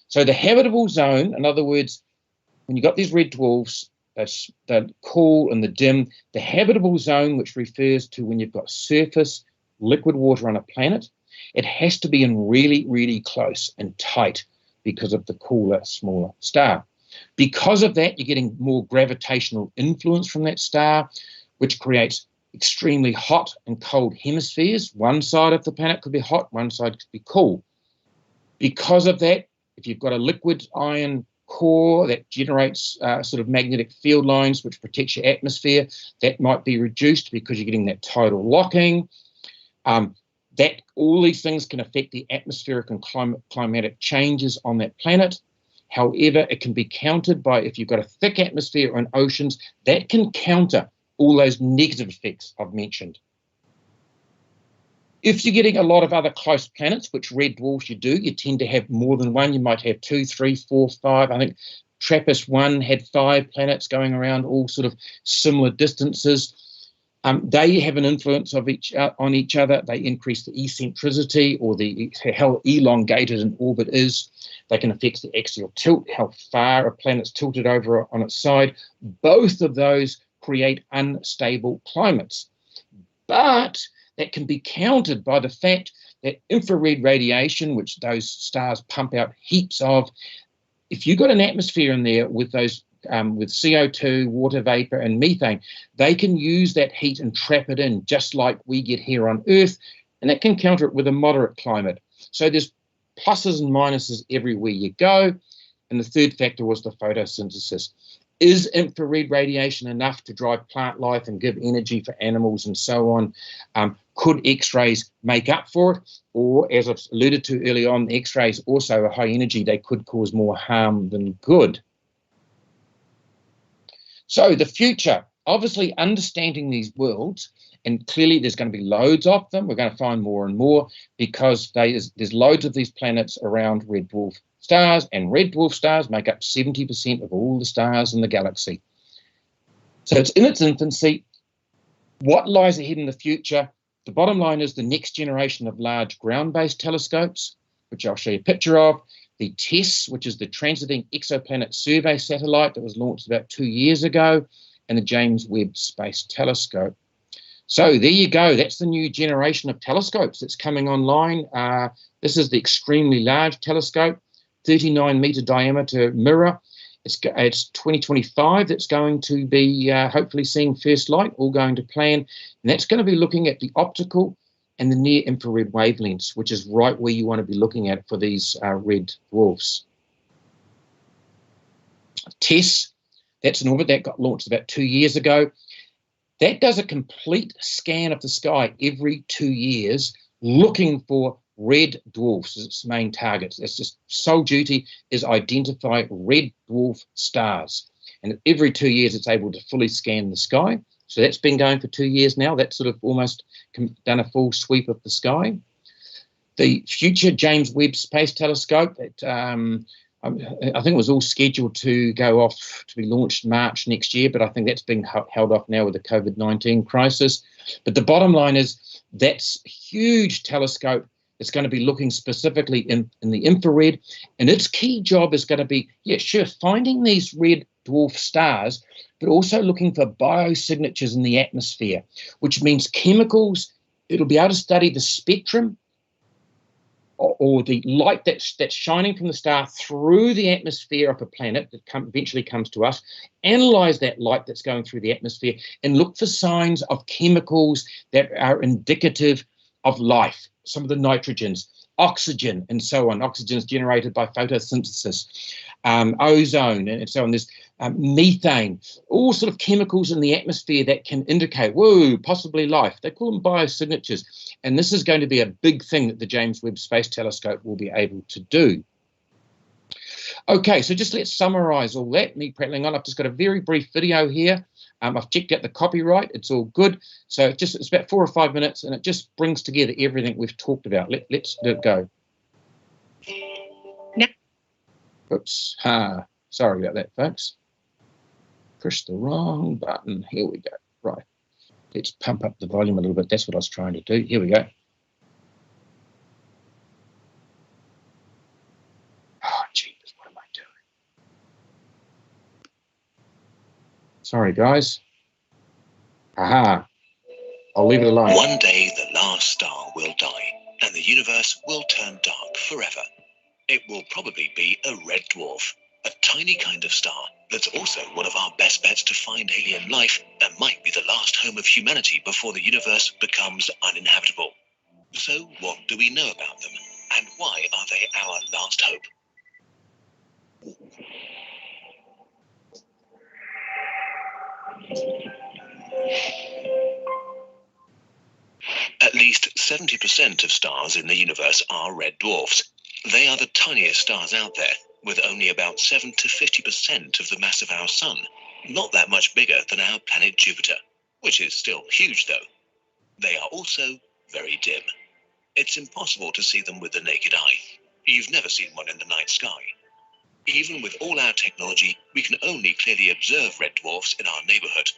So the habitable zone, in other words, when you've got these red dwarfs, the cool and the dim, the habitable zone, which refers to when you've got surface liquid water on a planet, it has to be in really, really close and tight because of the cooler, smaller star. Because of that, you're getting more gravitational influence from that star, which creates extremely hot and cold hemispheres. One side of the planet could be hot, one side could be cool. Because of that, if you've got a liquid iron core that generates sort of magnetic field lines which protects your atmosphere, that might be reduced because you're getting that tidal locking. That all these things can affect the atmospheric and climatic changes on that planet. However, it can be countered by, if you've got a thick atmosphere and oceans, that can counter all those negative effects I've mentioned. If you're getting a lot of other close planets, which red dwarfs you do, you tend to have more than one. You might have 2, 3, 4, 5. I think TRAPPIST-1 had 5 planets going around all sort of similar distances. They have an influence on each other. They increase the eccentricity, or how elongated an orbit is. They can affect the axial tilt, how far a planet's tilted over on its side. Both of those create unstable climates. But that can be countered by the fact that infrared radiation, which those stars pump out heaps of, if you've got an atmosphere in there with those with CO2, water vapor, and methane, they can use that heat and trap it in, just like we get here on Earth, and that can counter it with a moderate climate. So there's pluses and minuses everywhere you go. And the third factor was the photosynthesis. Is infrared radiation enough to drive plant life and give energy for animals and so on? Could X-rays make up for it? Or, as I've alluded to earlier on, the X-rays also are high energy. They could cause more harm than good. So the future, obviously understanding these worlds, and clearly there's going to be loads of them. We're going to find more and more because there's loads of these planets around red dwarf stars, and red dwarf stars make up 70% of all the stars in the galaxy. So it's in its infancy. What lies ahead in the future? The bottom line is the next generation of large ground-based telescopes, which I'll show you a picture of. The TESS, which is the Transiting Exoplanet Survey Satellite that was launched about 2 years ago, and the James Webb Space Telescope. So there you go. That's the new generation of telescopes that's coming online. This is the extremely large telescope, 39-meter diameter mirror. It's 2025 that's going to be hopefully seeing first light, all going to plan. And that's going to be looking at the optical and the near-infrared wavelengths, which is right where you want to be looking at for these red dwarfs. TESS, that's an orbit that got launched about 2 years ago. That does a complete scan of the sky every 2 years, looking for red dwarfs as its main targets. Its just sole duty is identify red dwarf stars. And every 2 years, it's able to fully scan the sky. So that's been going for 2 years now. That's sort of almost done a full sweep of the sky. The future James Webb Space Telescope, I think it was all scheduled to go off to be launched March next year, but I think that's been held off now with the COVID-19 crisis. But the bottom line is that's a huge telescope. It's going to be looking specifically in the infrared, and its key job is going to be, finding these red dwarf stars, but also looking for biosignatures in the atmosphere, which means chemicals. It'll be able to study the spectrum or the light that's shining from the star through the atmosphere of a planet that eventually comes to us, analyze that light that's going through the atmosphere, and look for signs of chemicals that are indicative of life. Some of the nitrogens, oxygen, and so on. Oxygen is generated by photosynthesis, ozone, and so on. There's methane, all sort of chemicals in the atmosphere that can indicate, possibly life. They call them biosignatures. And this is going to be a big thing that the James Webb Space Telescope will be able to do. Okay, so just let's summarize all that. Me prattling on. I've just got a very brief video here. I've checked out the copyright. It's all good. So it's about 4 or 5 minutes, and it just brings together everything we've talked about. Let's do it go. Oops. Sorry about that, folks. Push the wrong button. Here we go. Right. Let's pump up the volume a little bit. That's what I was trying to do. Here we go. Oh, jeepers, what am I doing? Sorry, guys. Aha. I'll leave it alone. One day the last star will die, and the universe will turn dark forever. It will probably be a red dwarf, a tiny kind of star that's also one of our best bets to find alien life and might be the last home of humanity before the universe becomes uninhabitable. So what do we know about them, and why are they our last hope? At least 70% of stars in the universe are red dwarfs. They are the tiniest stars out there, with only about 7 to 50% of the mass of our Sun, not that much bigger than our planet Jupiter, which is still huge though. They are also very dim. It's impossible to see them with the naked eye. You've never seen one in the night sky. Even with all our technology, we can only clearly observe red dwarfs in our neighborhood.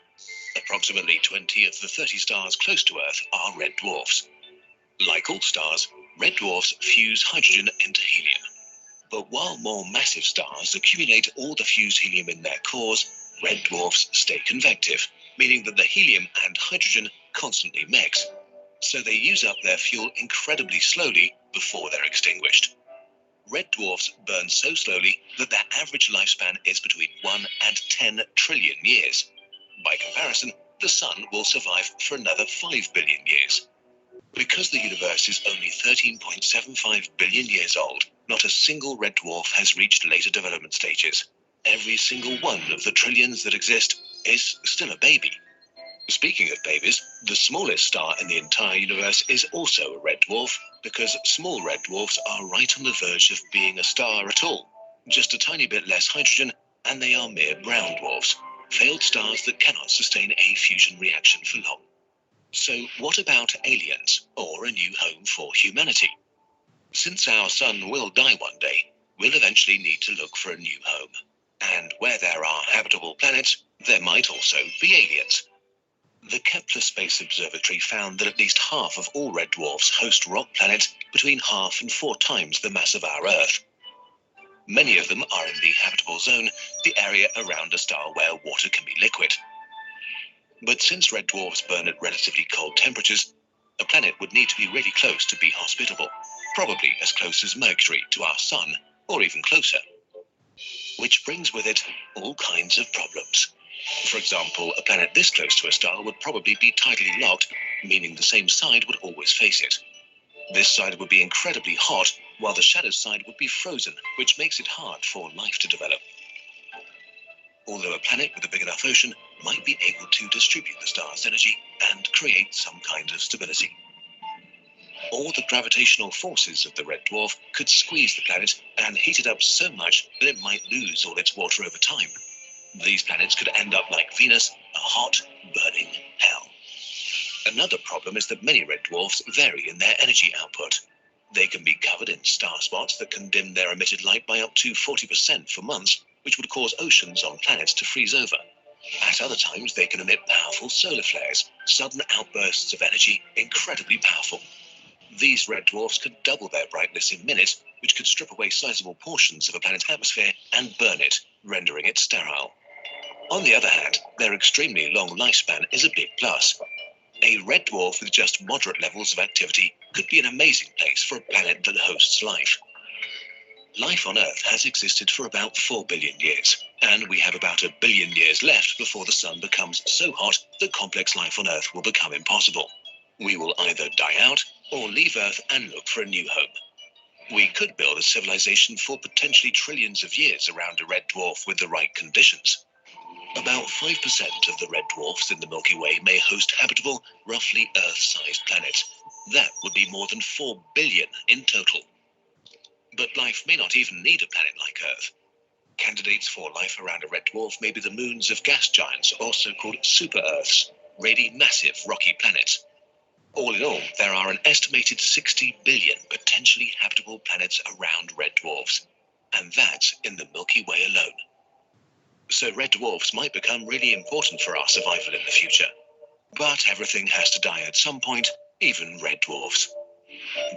Approximately 20 of the 30 stars close to Earth are red dwarfs. Like all stars, red dwarfs fuse hydrogen into helium. But while more massive stars accumulate all the fused helium in their cores, red dwarfs stay convective, meaning that the helium and hydrogen constantly mix. So they use up their fuel incredibly slowly before they're extinguished. Red dwarfs burn so slowly that their average lifespan is between 1 and 10 trillion years. By comparison, the Sun will survive for another 5 billion years. Because the universe is only 13.75 billion years old, not a single red dwarf has reached later development stages. Every single one of the trillions that exist is still a baby. Speaking of babies, the smallest star in the entire universe is also a red dwarf, because small red dwarfs are right on the verge of being a star at all. Just a tiny bit less hydrogen, and they are mere brown dwarfs, failed stars that cannot sustain a fusion reaction for long. So what about aliens, or a new home for humanity? Since our sun will die one day, we'll eventually need to look for a new home. And where there are habitable planets, there might also be aliens. The Kepler Space Observatory found that at least half of all red dwarfs host rock planets between 1/2 and 4 times the mass of our Earth. Many of them are in the habitable zone, the area around a star where water can be liquid. But since red dwarfs burn at relatively cold temperatures, a planet would need to be really close to be hospitable, probably as close as Mercury to our Sun, or even closer. Which brings with it all kinds of problems. For example, a planet this close to a star would probably be tidally locked, meaning the same side would always face it. This side would be incredibly hot, while the shadow side would be frozen, which makes it hard for life to develop. Although a planet with a big enough ocean might be able to distribute the star's energy and create some kind of stability. Or the gravitational forces of the red dwarf could squeeze the planet and heat it up so much that it might lose all its water over time. These planets could end up like Venus, a hot, burning hell. Another problem is that many red dwarfs vary in their energy output. They can be covered in star spots that can dim their emitted light by up to 40% for months, which would cause oceans on planets to freeze over. At other times, they can emit powerful solar flares, sudden outbursts of energy, incredibly powerful. These red dwarfs could double their brightness in minutes, which could strip away sizable portions of a planet's atmosphere and burn it, rendering it sterile. On the other hand, their extremely long lifespan is a big plus. A red dwarf with just moderate levels of activity could be an amazing place for a planet that hosts life. Life on Earth has existed for about 4 billion years, and we have about 1 billion years left before the sun becomes so hot that complex life on Earth will become impossible. We will either die out or leave Earth and look for a new home. We could build a civilization for potentially trillions of years around a red dwarf with the right conditions. About 5% of the red dwarfs in the Milky Way may host habitable, roughly Earth-sized planets. That would be more than 4 billion in total. But life may not even need a planet like Earth. Candidates for life around a red dwarf may be the moons of gas giants, also called super-Earths, really massive rocky planets. All in all, there are an estimated 60 billion potentially habitable planets around red dwarfs, and that's in the Milky Way alone. So red dwarfs might become really important for our survival in the future. But everything has to die at some point, even red dwarfs.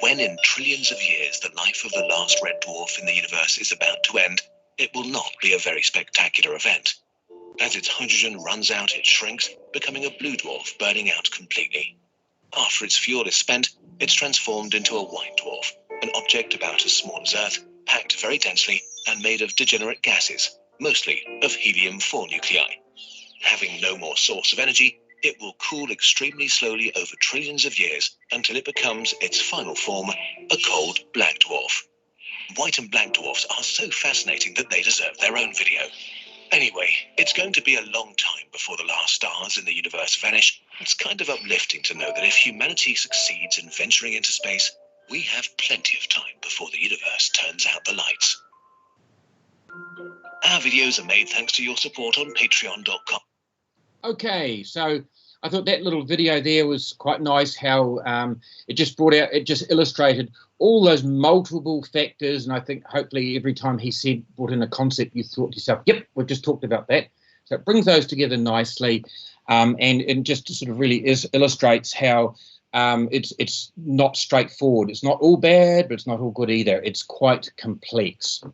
When in trillions of years the life of the last red dwarf in the universe is about to end, it will not be a very spectacular event. As its hydrogen runs out, it shrinks, becoming a blue dwarf, burning out completely. After its fuel is spent, it's transformed into a white dwarf, an object about as small as Earth, packed very densely and made of degenerate gases, mostly of helium-4 nuclei. Having no more source of energy, it will cool extremely slowly over trillions of years until it becomes its final form, a cold black dwarf. White and black dwarfs are so fascinating that they deserve their own video. Anyway, it's going to be a long time before the last stars in the universe vanish. It's kind of uplifting to know that if humanity succeeds in venturing into space, we have plenty of time before the universe turns out the lights. Our videos are made thanks to your support on patreon.com. Okay, so I thought that little video there was quite nice, how it just illustrated all those multiple factors. And I think hopefully every time he brought in a concept, you thought to yourself, yep, we've just talked about that. So it brings those together nicely, and just sort of really illustrates how it's not straightforward. It's not all bad, but it's not all good either. It's quite complex.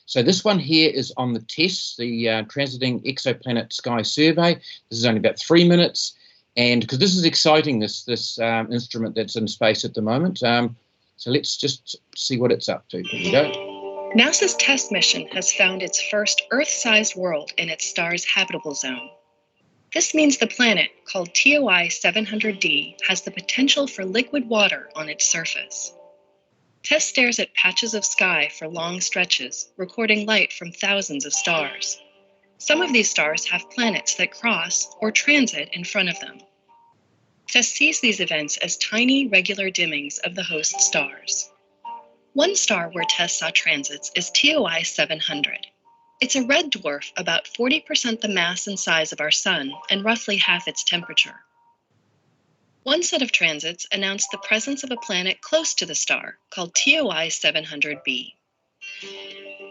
So this one here is on the TESS, the Transiting Exoplanet Sky Survey. This is only about 3 minutes, and because this is exciting, this instrument that's in space at the moment. So let's just see what it's up to. Here we go. NASA's TESS mission has found its first Earth-sized world in its star's habitable zone. This means the planet, called TOI 700d, has the potential for liquid water on its surface. TESS stares at patches of sky for long stretches, recording light from thousands of stars. Some of these stars have planets that cross or transit in front of them. Tess sees these events as tiny, regular dimmings of the host stars. One star where Tess saw transits is TOI 700. It's a red dwarf about 40% the mass and size of our Sun and roughly half its temperature. One set of transits announced the presence of a planet close to the star, called TOI 700b.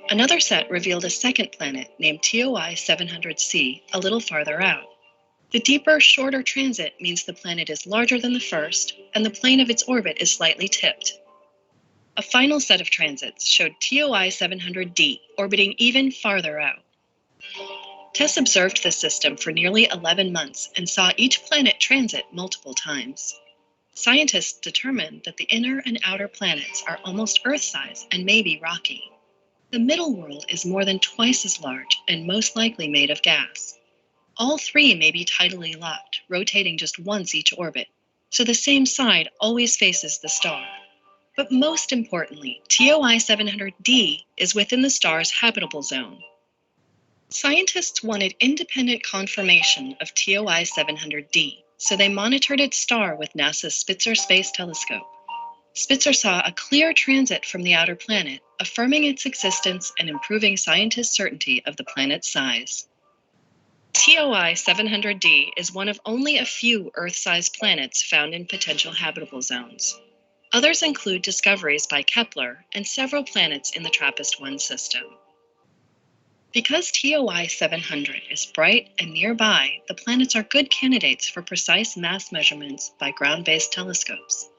Another set revealed a second planet named TOI 700c a little farther out. The deeper, shorter transit means the planet is larger than the first, and the plane of its orbit is slightly tipped. A final set of transits showed TOI 700d orbiting even farther out. Tess observed this system for nearly 11 months and saw each planet transit multiple times. Scientists determined that the inner and outer planets are almost Earth-size and maybe rocky. The middle world is more than twice as large and most likely made of gas. All three may be tidally locked, rotating just once each orbit, so the same side always faces the star. But most importantly, TOI 700d is within the star's habitable zone. Scientists wanted independent confirmation of TOI 700d, so they monitored its star with NASA's Spitzer Space Telescope. Spitzer saw a clear transit from the outer planet, affirming its existence and improving scientists' certainty of the planet's size. TOI 700d is one of only a few Earth-sized planets found in potential habitable zones. Others include discoveries by Kepler and several planets in the TRAPPIST-1 system. Because TOI 700 is bright and nearby, the planets are good candidates for precise mass measurements by ground-based telescopes.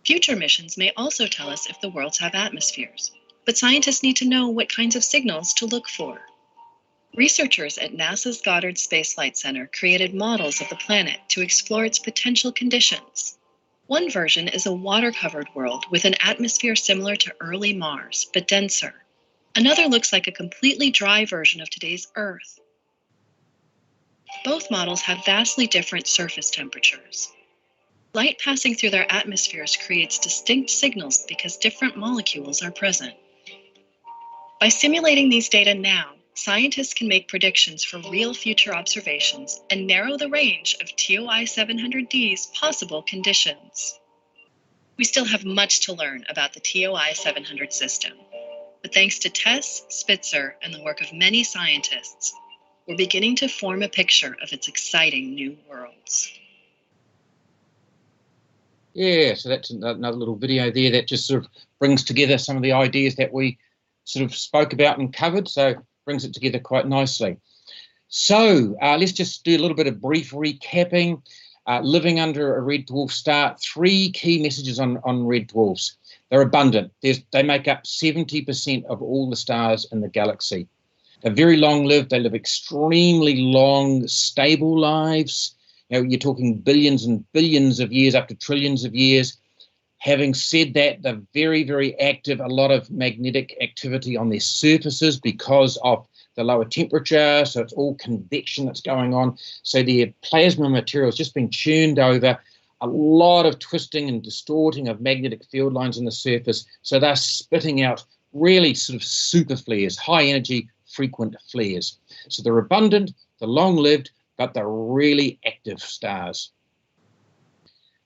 Future missions may also tell us if the worlds have atmospheres, but scientists need to know what kinds of signals to look for. Researchers at NASA's Goddard Space Flight Center created models of the planet to explore its potential conditions. One version is a water-covered world with an atmosphere similar to early Mars, but denser. Another looks like a completely dry version of today's Earth. Both models have vastly different surface temperatures. Light passing through their atmospheres creates distinct signals because different molecules are present. By simulating these data now, scientists can make predictions for real future observations and narrow the range of TOI 700d's possible conditions. We still have much to learn about the TOI 700 system, but thanks to Tess, Spitzer, and the work of many scientists, we're beginning to form a picture of its exciting new worlds. Yeah, so that's another little video there that just sort of brings together some of the ideas that we sort of spoke about and covered, so brings it together quite nicely. So let's just do a little bit of brief recapping. Living under a red dwarf star, 3 key messages on red dwarfs. They're abundant. They make up 70% of all the stars in the galaxy. They're very long-lived. They live extremely long, stable lives. You know, you're talking billions and billions of years, up to trillions of years. Having said that, they're very, very active. A lot of magnetic activity on their surfaces because of the lower temperature. So it's all convection that's going on. So their plasma material has just been tuned over. A lot of twisting and distorting of magnetic field lines on the surface. So they're spitting out really sort of super flares, high energy, frequent flares. So they're abundant, they're long-lived, but they're really active stars.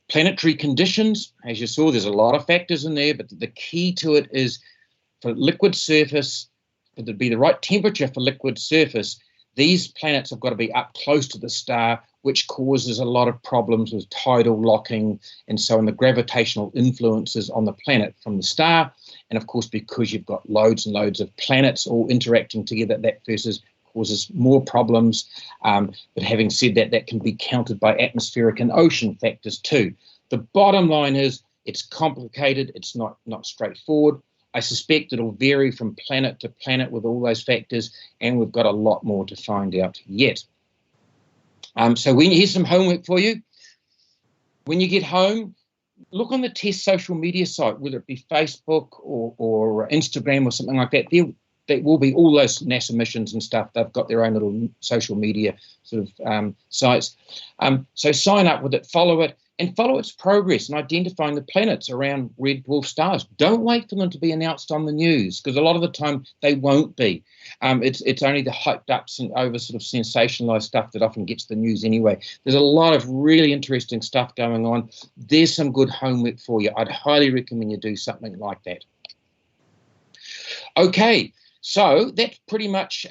Planetary conditions, as you saw, there's a lot of factors in there, but the key to it is for liquid surface, for there to be the right temperature for liquid surface, these planets have got to be up close to the star, which causes a lot of problems with tidal locking and so on, the gravitational influences on the planet from the star. And of course, because you've got loads and loads of planets all interacting together, that causes more problems. But having said that, that can be countered by atmospheric and ocean factors too. The bottom line is it's complicated. It's not straightforward. I suspect it'll vary from planet to planet with all those factors, and we've got a lot more to find out yet. So here's some homework for you. When you get home, look on the TESS social media site, whether it be Facebook or Instagram or something like that. that will be all those NASA missions and stuff. They've got their own little social media sort of sites. So sign up with it, follow it, and follow its progress in identifying the planets around red dwarf stars. Don't wait for them to be announced on the news, because a lot of the time they won't be. It's only the hyped up and over sort of sensationalized stuff that often gets the news anyway. There's a lot of really interesting stuff going on. There's some good homework for you. I'd highly recommend you do something like that. Okay, so that pretty much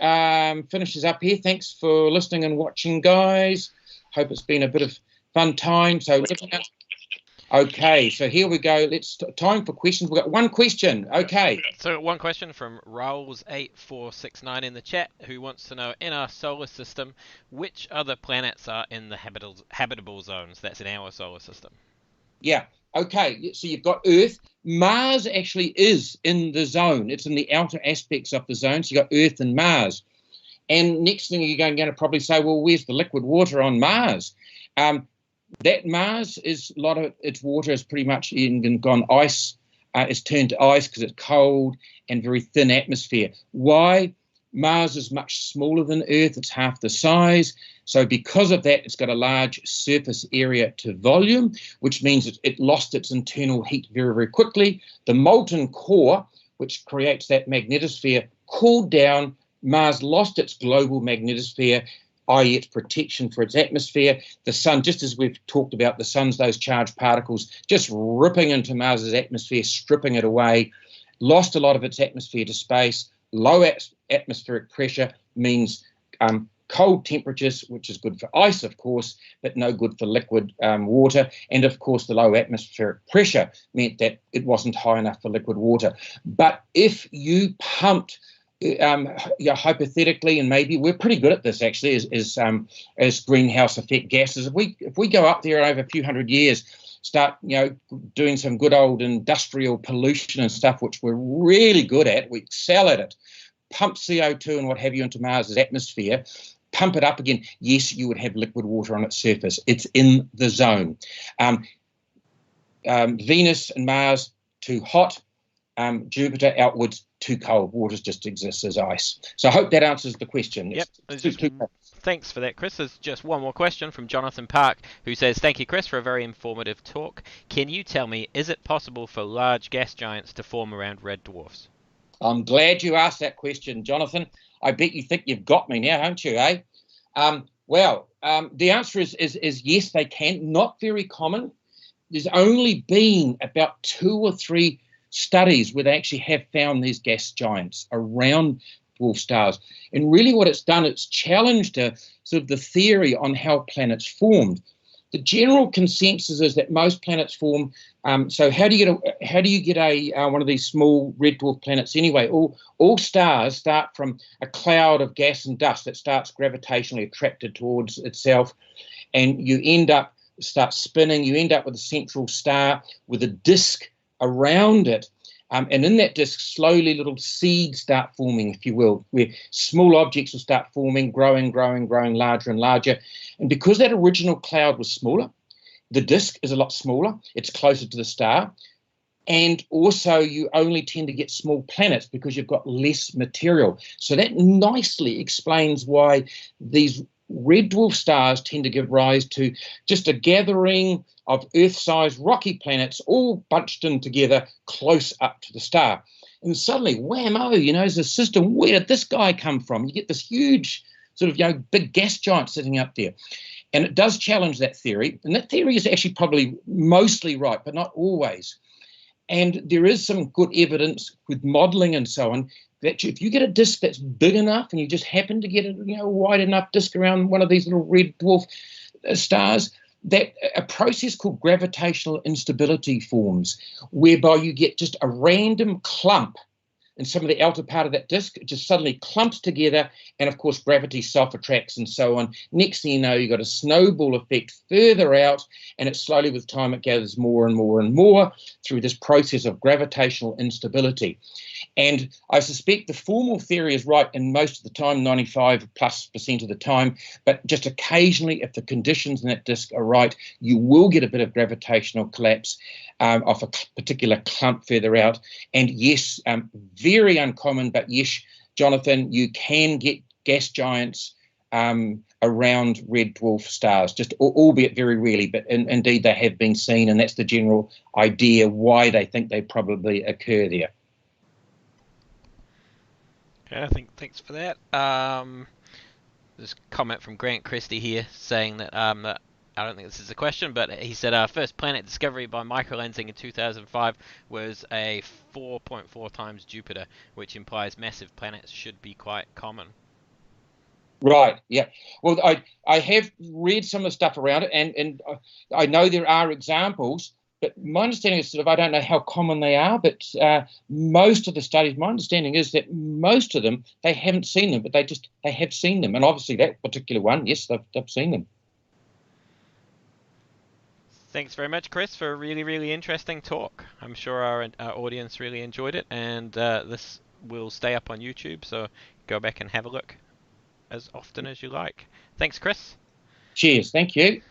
finishes up here. Thanks for listening and watching, guys. Hope it's been a bit of fun time. So, okay, so here we go. Time for questions. We've got one question. Okay. So one question from Rolls8469 in the chat, who wants to know, in our solar system, which other planets are in the habitable zones? That's in our solar system. Yeah. Okay. So you've got Earth. Mars actually is in the zone. It's in the outer aspects of the zone. So you've got Earth and Mars. And next thing you're going to probably say, well, where's the liquid water on Mars? That Mars is, a lot of its water is pretty much gone ice. It's turned to ice because it's cold and very thin atmosphere. Why? Mars is much smaller than Earth. It's half the size. So because of that, it's got a large surface area to volume, which means it lost its internal heat very, very quickly. The molten core, which creates that magnetosphere, cooled down. Mars lost its global magnetosphere, i.e. its protection for its atmosphere. The sun, just as we've talked about, the sun's those charged particles just ripping into Mars's atmosphere, stripping it away, lost a lot of its atmosphere to space. Low atmospheric pressure means cold temperatures, which is good for ice, of course, but no good for liquid water. And, of course, the low atmospheric pressure meant that it wasn't high enough for liquid water. But if you pumped hypothetically, and maybe we're pretty good at this actually, as greenhouse effect gases. If we go up there over a few hundred years, start doing some good old industrial pollution and stuff, which we're really good at, we excel at it. Pump CO2 and what have you into Mars's atmosphere, pump it up again. Yes, you would have liquid water on its surface. It's in the zone. Venus and Mars too hot. Jupiter outwards too cold. Water just exists as ice. So I hope that answers the question. Yep. Thanks for that, Chris. There's just one more question from Jonathan Park, who says, thank you, Chris, for a very informative talk. Can you tell me, is it possible for large gas giants to form around red dwarfs? I'm glad you asked that question, Jonathan. I bet you think you've got me now, don't you, eh? The answer is yes, they can. Not very common. There's only been about 2 or 3 studies where they actually have found these gas giants around dwarf stars. And really what it's done, it's challenged sort of the theory on how planets formed. The general consensus is that most planets form. So how do you get a one of these small red dwarf planets anyway? All stars start from a cloud of gas and dust that starts gravitationally attracted towards itself, and start spinning. You end up with a central star with a disk around it. And in that disk, slowly little seeds start forming, if you will, where small objects will start forming, growing larger and larger. And because that original cloud was smaller, the disk is a lot smaller. It's closer to the star. And also you only tend to get small planets because you've got less material. So that nicely explains why these red dwarf stars tend to give rise to just a gathering of Earth-sized rocky planets all bunched in together close up to the star. And suddenly, whammo, there's a system. Where did this guy come from? You get this huge sort of, big gas giant sitting up there. And it does challenge that theory. And that theory is actually probably mostly right, but not always. And there is some good evidence with modeling and so on that if you get a disk that's big enough and you just happen to get a wide enough disk around one of these little red dwarf stars, that a process called gravitational instability forms, whereby you get just a random clump in some of the outer part of that disk. It just suddenly clumps together, and of course gravity self-attracts and so on. Next thing you know, you've got a snowball effect further out, and it slowly with time it gathers more and more and more through this process of gravitational instability. And I suspect the formal theory is right in most of the time, 95+% of the time, but just occasionally, if the conditions in that disk are right, you will get a bit of gravitational collapse of a particular clump further out. And yes, very uncommon, but yes, Jonathan, you can get gas giants around red dwarf stars, just albeit very rarely, but indeed they have been seen, and that's the general idea why they think they probably occur there. Okay, thanks for that. There's a comment from Grant Christie here saying that that I don't think this is a question, but he said our first planet discovery by microlensing in 2005 was a 4.4 times Jupiter, which implies massive planets should be quite common. Right, yeah. Well, I have read some of the stuff around it, and I know there are examples, but my understanding is sort of, I don't know how common they are, but most of the studies, my understanding is that most of them, they haven't seen them, but they have seen them. And obviously that particular one, yes, they've seen them. Thanks very much, Chris, for a really, really interesting talk. I'm sure our audience really enjoyed it, and this will stay up on YouTube, so go back and have a look as often as you like. Thanks, Chris. Cheers. Thank you.